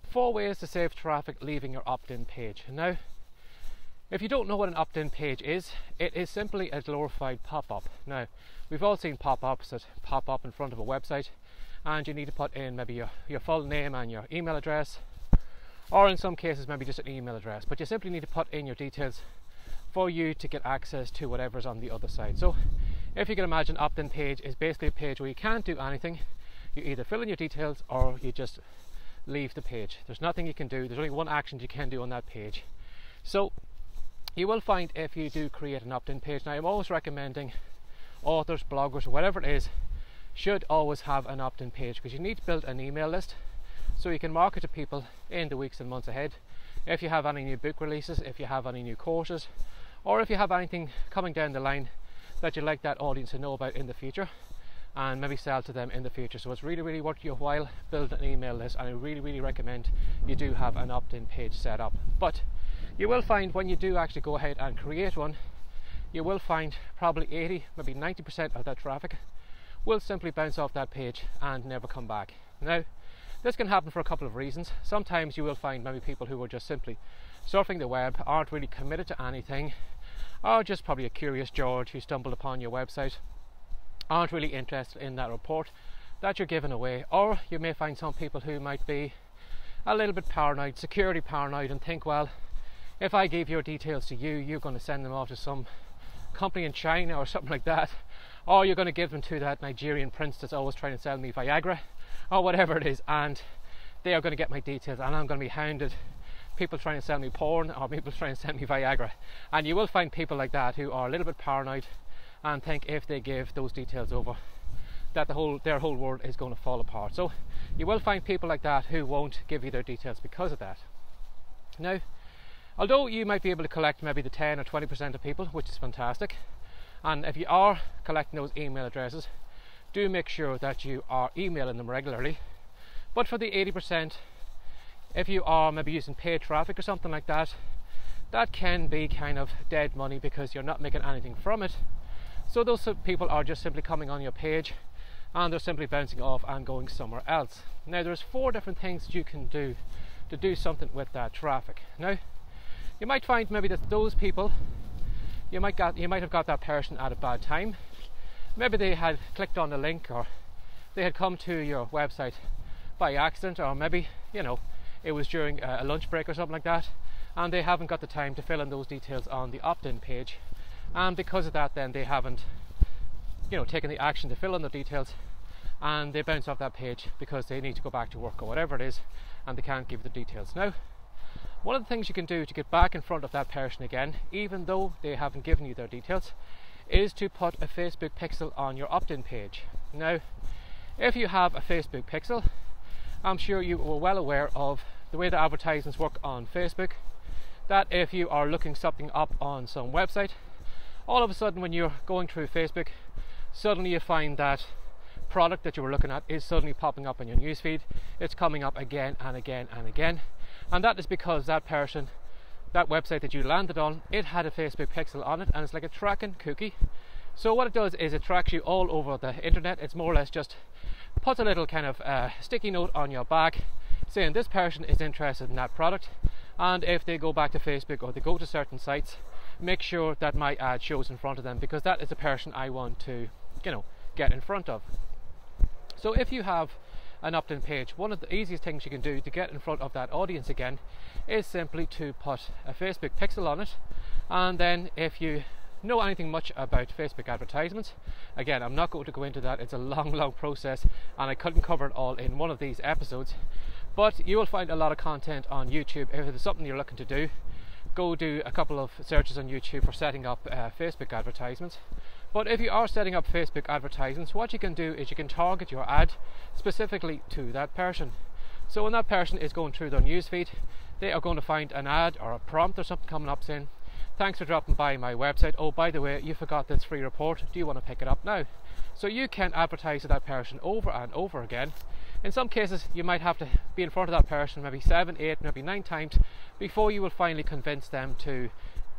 4 ways to save traffic leaving your opt-in page. Now, if you don't know what an opt-in page is, it is simply a glorified pop-up. Now, we've all seen pop-ups that pop up in front of a website, and you need to put in maybe your full name and your email address, or in some cases maybe just an email address, but you simply need to put in your details for you to get access to whatever's on the other side. So if you can imagine, opt-in page is basically a page where you can't do anything. You either fill in your details or you just leave the page. There's nothing you can do. There's only one action you can do on that page. So you will find, if you do create an opt-in page, now I'm always recommending authors, bloggers, or whatever it is, should always have an opt-in page, because you need to build an email list so you can market to people in the weeks and months ahead. If you have any new book releases, if you have any new courses, or if you have anything coming down the line that you'd like that audience to know about in the future, and maybe sell to them in the future. So it's really worth your while building an email list, and I really recommend you do have an opt-in page set up. But you will find, when you do actually go ahead and create one, you will find probably 80, maybe 90% of that traffic will simply bounce off that page and never come back. Now, this can happen for a couple of reasons. Sometimes you will find maybe people who are just simply surfing the web, aren't really committed to anything, or just probably a curious George who stumbled upon your website, aren't really interested in that report that you're giving away. Or you may find some people who might be a little bit paranoid, security paranoid, and think, well, if I give your details to you, you're going to send them off to some company in China or something like that, or you're going to give them to that Nigerian prince that's always trying to sell me Viagra, or whatever it is, and they are going to get my details, and I'm going to be hounded. People trying to sell me porn, or people trying to sell me Viagra. And you will find people like that who are a little bit paranoid and think if they give those details over, that their whole world is going to fall apart. So you will find people like that who won't give you their details because of that. Now, although you might be able to collect maybe the 10 or 20% of people, which is fantastic, and if you are collecting those email addresses, do make sure that you are emailing them regularly. But for the 80%, if you are maybe using paid traffic or something like that, that can be kind of dead money because you're not making anything from it. So those people are just simply coming on your page and they're simply bouncing off and going somewhere else. Now, there's 4 different things you can do to do something with that traffic. Now, you might find maybe that those people, you might have got that person at a bad time. Maybe they had clicked on the link, or they had come to your website by accident, or maybe, it was during a lunch break or something like that, and they haven't got the time to fill in those details on the opt-in page, and because of that, then they haven't taken the action to fill in the details, and they bounce off that page because they need to go back to work or whatever it is, and they can't give the details. Now, one of the things you can do to get back in front of that person again, even though they haven't given you their details, is to put a Facebook pixel on your opt-in page. Now, if you have a Facebook pixel, I'm sure you are well aware of the way the advertisements work on Facebook, that if you are looking something up on some website, all of a sudden when you're going through Facebook, suddenly you find that product that you were looking at is suddenly popping up in your newsfeed. It's coming up again and again and again, and that is because that person, that website that you landed on, it had a Facebook pixel on it, and it's like a tracking cookie. So what it does is it tracks you all over the internet. It's more or less just puts a little kind of sticky note on your back saying this person is interested in that product, and if they go back to Facebook or they go to certain sites, make sure that my ad shows in front of them, because that is the person I want to get in front of. So if you have an opt-in page, one of the easiest things you can do to get in front of that audience again is simply to put a Facebook pixel on it. And then if you know anything much about Facebook advertisements, again, I'm not going to go into that, it's a long process and I couldn't cover it all in one of these episodes, but you will find a lot of content on YouTube. If it's something you're looking to do, go do a couple of searches on YouTube for setting up Facebook advertisements. But if you are setting up Facebook advertisements, what you can do is you can target your ad specifically to that person. So when that person is going through their newsfeed, they are going to find an ad or a prompt or something coming up saying, thanks for dropping by my website. Oh, by the way, you forgot this free report. Do you want to pick it up now? So you can advertise to that person over and over again. In some cases, you might have to be in front of that person maybe 7, 8, maybe 9 times before you will finally convince them to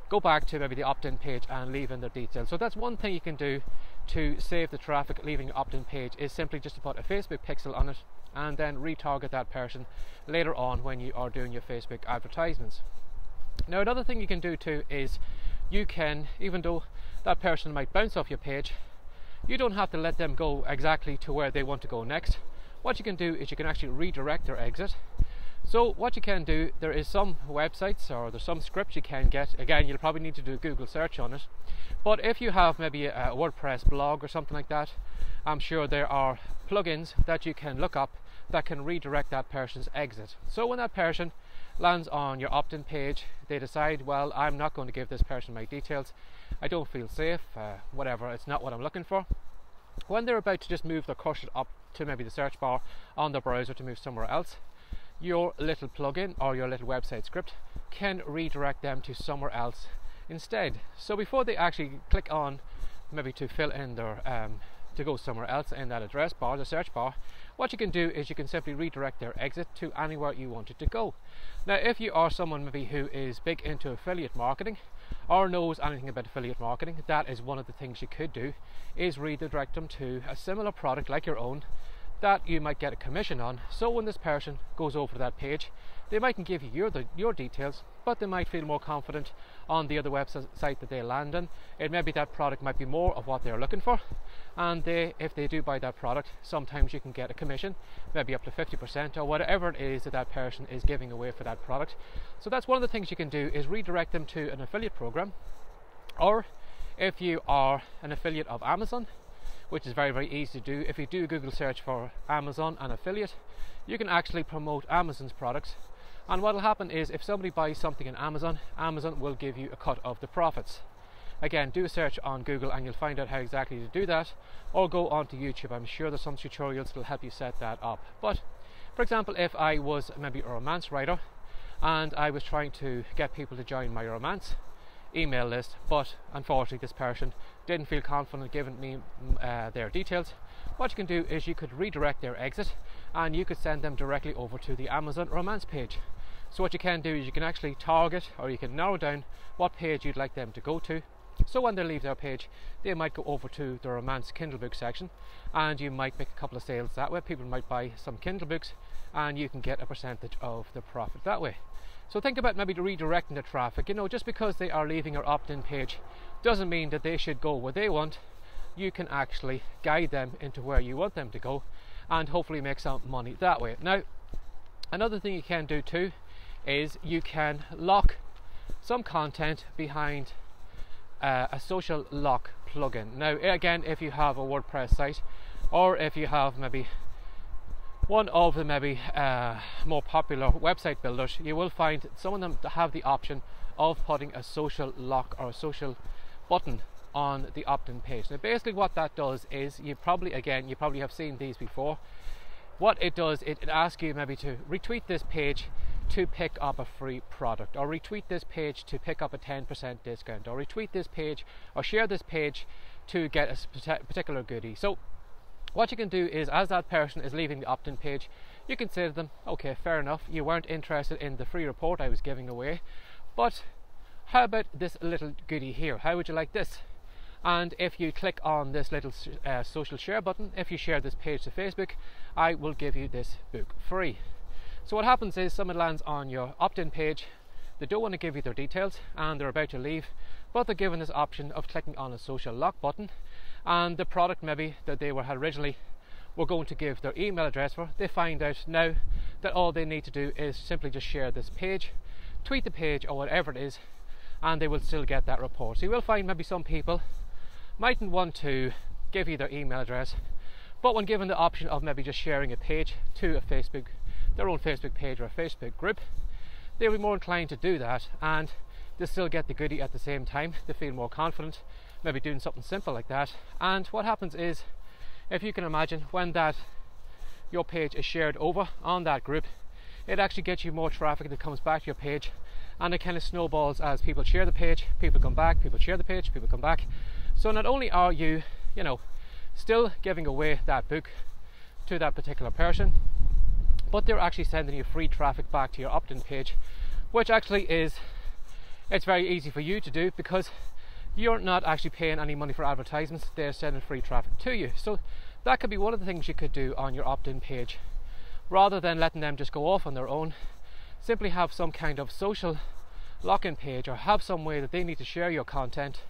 go back to maybe the opt-in page and leave in their details. So that's one thing you can do to save the traffic leaving your opt-in page is simply just to put a Facebook pixel on it and then retarget that person later on when you are doing your Facebook advertisements. Now, another thing you can do too is you can, even though that person might bounce off your page, you don't have to let them go exactly to where they want to go next. What you can do is you can actually redirect their exit. So what you can do, there is some websites or there's some scripts you can get. Again, you'll probably need to do a Google search on it. But if you have maybe a WordPress blog or something like that, I'm sure there are plugins that you can look up that can redirect that person's exit. So when that person lands on your opt-in page, they decide, well, I'm not going to give this person my details, I don't feel safe, whatever, it's not what I'm looking for. When they're about to just move their cursor up to maybe the search bar on the browser to move somewhere else, your little plugin or your little website script can redirect them to somewhere else instead. So before they actually click on maybe to fill in their to go somewhere else in that address bar, the search bar, what you can do is you can simply redirect their exit to anywhere you want it to go. Now, if you are someone maybe who is big into affiliate marketing or knows anything about affiliate marketing, that is one of the things you could do, is redirect them to a similar product like your own that you might get a commission on. So when this person goes over to that page, they mightn't give you your details, but they might feel more confident on the other website that they land on. It may be that product might be more of what they're looking for, and if they do buy that product, sometimes you can get a commission, maybe up to 50% or whatever it is that that person is giving away for that product. So that's one of the things you can do, is redirect them to an affiliate program. Or if you are an affiliate of Amazon, which is very, very easy to do, if you do Google search for Amazon and affiliate, you can actually promote Amazon's products. And what will happen is, if somebody buys something in Amazon, Amazon will give you a cut of the profits. Again, do a search on Google and you'll find out how exactly to do that, or go onto YouTube. I'm sure there's some tutorials that will help you set that up. But for example, if I was maybe a romance writer and I was trying to get people to join my romance email list, but unfortunately this person didn't feel confident giving me their details, what you can do is you could redirect their exit and you could send them directly over to the Amazon romance page. So what you can do is you can actually target, or you can narrow down what page you'd like them to go to. So when they leave their page, they might go over to the romance Kindle book section, and you might make a couple of sales that way. People might buy some Kindle books and you can get a percentage of the profit that way. So think about maybe redirecting the traffic. You know, just because they are leaving your opt-in page doesn't mean that they should go where they want. You can actually guide them into where you want them to go and hopefully make some money that way. Now, another thing you can do too is you can lock some content behind a social lock plugin. Now, again, if you have a WordPress site, or if you have maybe one of the more popular website builders, you will find some of them have the option of putting a social lock or a social button on the opt-in page. Now basically what that does is, you probably have seen these before. What it does, it asks you maybe to retweet this page to pick up a free product, or retweet this page to pick up a 10% discount, or retweet this page or share this page to get a particular goodie. So what you can do is, as that person is leaving the opt-in page, you can say to them, okay, fair enough, you weren't interested in the free report I was giving away, but how about this little goodie here? How would you like this? And if you click on this little social share button, if you share this page to Facebook, I will give you this book free. So what happens is, someone lands on your opt-in page, they don't want to give you their details and they're about to leave, but they're given this option of clicking on a social lock button, and the product maybe that they originally were going to give their email address for, they find out now that all they need to do is simply just share this page, tweet the page or whatever it is, and they will still get that report. So you will find maybe some people mightn't want to give you their email address, but when given the option of maybe just sharing a page to a Facebook, their own Facebook page or a Facebook group, they'll be more inclined to do that, and they still get the goodie at the same time. They feel more confident maybe doing something simple like that. And what happens is, if you can imagine, when that your page is shared over on that group, it actually gets you more traffic that comes back to your page, and it kind of snowballs as people share the page, people come back, people share the page, people come back. So not only are you, still giving away that book to that particular person, but they're actually sending you free traffic back to your opt-in page, which actually it's very easy for you to do, because you're not actually paying any money for advertisements, they're sending free traffic to you. So that could be one of the things you could do on your opt-in page. Rather than letting them just go off on their own, simply have some kind of social lock-in page, or have some way that they need to share your content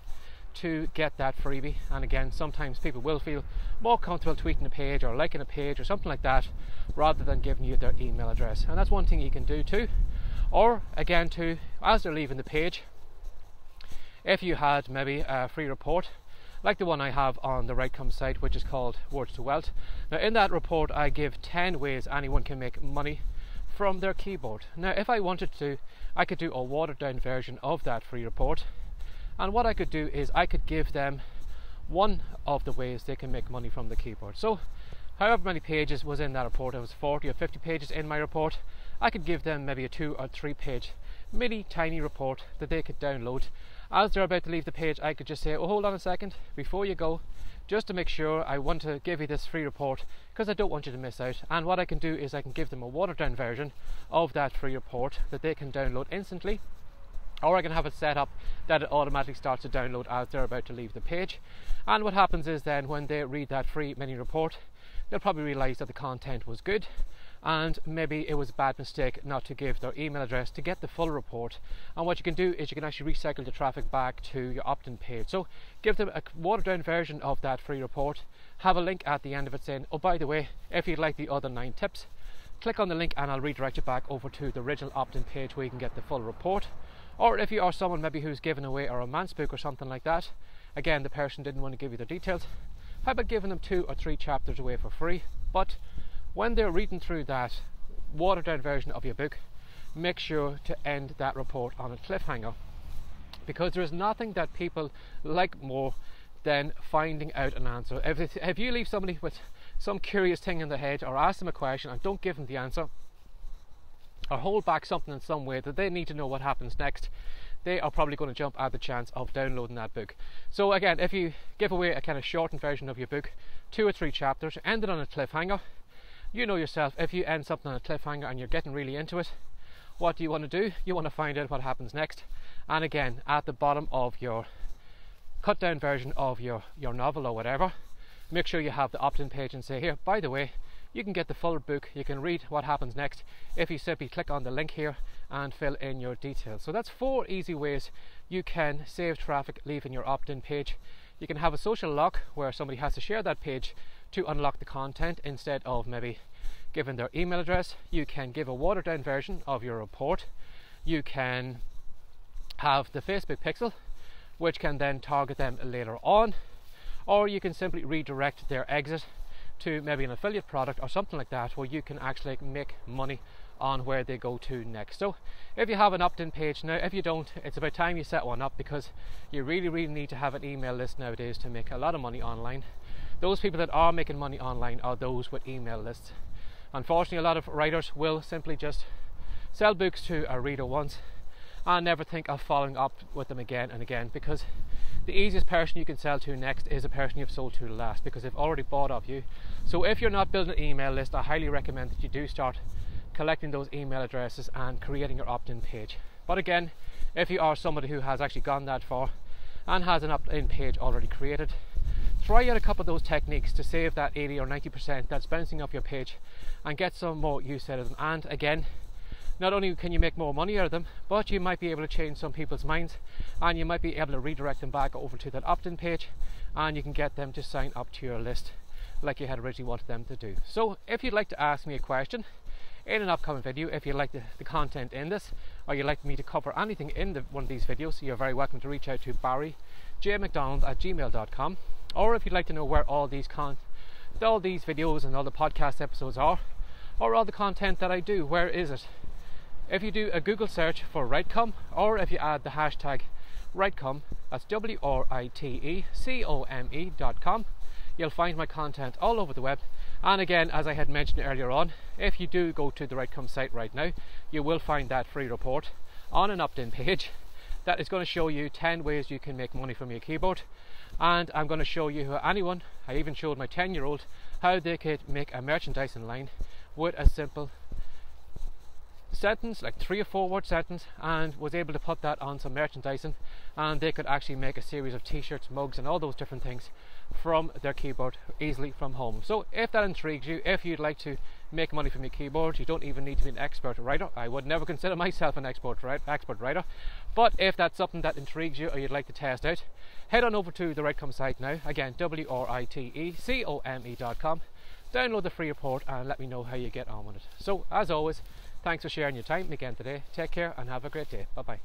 to get that freebie. And again, sometimes people will feel more comfortable tweeting a page or liking a page or something like that, rather than giving you their email address. And that's one thing you can do too. Or again, too, as they're leaving the page, if you had maybe a free report like the one I have on the Rightcom site, which is called Words to Wealth. Now in that report I give 10 ways anyone can make money from their keyboard. Now if I wanted to, I could do a watered down version of that free report, and what I could do is I could give them one of the ways they can make money from the keyboard. So however many pages was in that report, it was 40 or 50 pages in my report, I could give them maybe a 2 or 3 page mini tiny report that they could download. As they're about to leave the page, I could just say, oh, hold on a second before you go, just to make sure, I want to give you this free report because I don't want you to miss out. And what I can do is I can give them a watered down version of that free report that they can download instantly, or I can have it set up that it automatically starts to download as they're about to leave the page. And what happens is then when they read that free mini report, they'll probably realise that the content was good, and maybe it was a bad mistake not to give their email address to get the full report. And what you can do is you can actually recycle the traffic back to your opt-in page. So give them a watered down version of that free report, have a link at the end of it saying, oh, by the way, if you'd like the other 9 tips, click on the link and I'll redirect you back over to the original opt-in page where you can get the full report. Or if you are someone maybe who's giving away a romance book or something like that, again, the person didn't want to give you their details, how about giving them 2 or 3 chapters away for free? But when they're reading through that watered down version of your book, make sure to end that report on a cliffhanger, because there is nothing that people like more than finding out an answer. If you leave somebody with some curious thing in their head, or ask them a question and don't give them the answer, or hold back something in some way that they need to know what happens next, they are probably going to jump at the chance of downloading that book. So again, if you give away a kind of shortened version of your book, 2 or 3 chapters, end it on a cliffhanger. You know yourself, if you end something on a cliffhanger and you're getting really into it, what do you want to do? You want to find out what happens next. And again, at the bottom of your cut down version of your novel or whatever, make sure you have the opt-in page and say, here, by the way, you can get the full book, you can read what happens next if you simply click on the link here and fill in your details. So that's 4 easy ways you can save traffic leaving your opt-in page. You can have a social lock where somebody has to share that page to unlock the content instead of maybe giving their email address. You can give a watered down version of your report. You can have the Facebook pixel, which can then target them later on, or you can simply redirect their exit to maybe an affiliate product or something like that, where you can actually make money on where they go to next. So if you have an opt-in page now, if you don't, it's about time you set one up, because you really need to have an email list nowadays to make a lot of money online. Those people that are making money online are those with email lists. Unfortunately, a lot of writers will simply just sell books to a reader once and never think of following up with them again and again, because the easiest person you can sell to next is the person you've sold to last, because they've already bought off you. So if you're not building an email list, I highly recommend that you do start collecting those email addresses and creating your opt-in page. But again, if you are somebody who has actually gone that far and has an opt-in page already created, try out a couple of those techniques to save that 80 or 90% that's bouncing off your page and get some more use out of them. And again, not only can you make more money out of them, but you might be able to change some people's minds, and you might be able to redirect them back over to that opt-in page, and you can get them to sign up to your list like you had originally wanted them to do. So if you'd like to ask me a question in an upcoming video, if you like the content in this, or you'd like me to cover anything in one of these videos, you're very welcome to reach out to barryjmcdonald@gmail.com. Or if you'd like to know where all these videos and all the podcast episodes are, or all the content that I do, where is it? If you do a Google search for Rightcom, or if you add the hashtag Rightcom, that's WRITECOME.com, you'll find my content all over the web. And again, as I had mentioned earlier on, if you do go to the Rightcom site right now, you will find that free report on an opt-in page that is going to show you 10 ways you can make money from your keyboard. And I'm going to show you I even showed my 10-year-old how they could make a merchandising line with a simple sentence, like 3 or 4 word sentence, and was able to put that on some merchandising, and they could actually make a series of t-shirts, mugs and all those different things from their keyboard easily from home. So if that intrigues you, if you'd like to make money from your keyboard, you don't even need to be an expert writer. I would never consider myself an expert writer, but if that's something that intrigues you or you'd like to test out, head on over to the Writecom site now. Again, WRITECOME.com. Download the free report and let me know how you get on with it. So as always, thanks for sharing your time again today. Take care and have a great day. Bye bye.